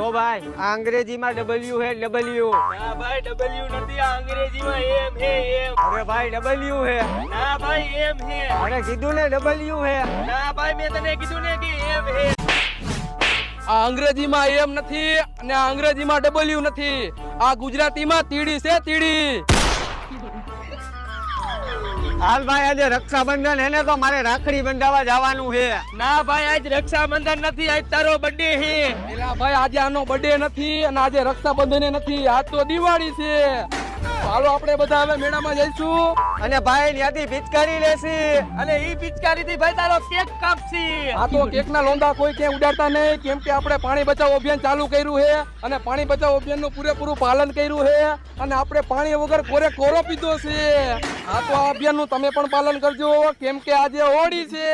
જો ભાઈ આ અંગ્રેજીમાં ડબલ્યુ હે ડબલ્યુ. ના ભાઈ ડબલ્યુ નથી, આ અંગ્રેજીમાં એમ હે એમ. અરે ભાઈ ડબલ્યુ હે. ના ભાઈ એમ હે. અરે કીધું ને ડબલ્યુ હે. ના ભાઈ મેં તને કીધું ને કે એમ હે. આ અંગ્રેજીમાં એમ નથી અને આ અંગ્રેજીમાં ડબલ્યુ નથી. આ ગુજરાતીમાં તીડી છે તીડી. હાલ ભાઈ આજે રક્ષાબંધન હે ને તો મારે રાખડી બંધાવવા જવાનું છે. ના ભાઈ આજ રક્ષાબંધન નથી, આજ તારો બર્થડે હે. એલા ભાઈ આજે આનો બર્થડે નથી અને આજે રક્ષાબંધન નથી, આજ તો દિવાળી છે. હાલો આપણે બધા હવે મેળામાં જઈશું અને ભાઈ ત્યાંથી પિચકારી લેસી. અને ઈ પિચકારી થી ભાઈ તારો કેક કાપસી. આ તો કેકના લોંદા કોઈ ક્યાંય ઉડાડતા નહીં, કેમ કે આપણે પાણી બચાવો અભિયાન ચાલુ કર્યું છે અને પાણી બચાવો અભિયાનનું પૂરેપૂરું પાલન કર્યું છે અને આપણે પાણી વગર કોરો પીધો છે. આ તો આ અભિયાનનું તમે પણ પાલન કરજો કેમ કે આજે હોળી છે.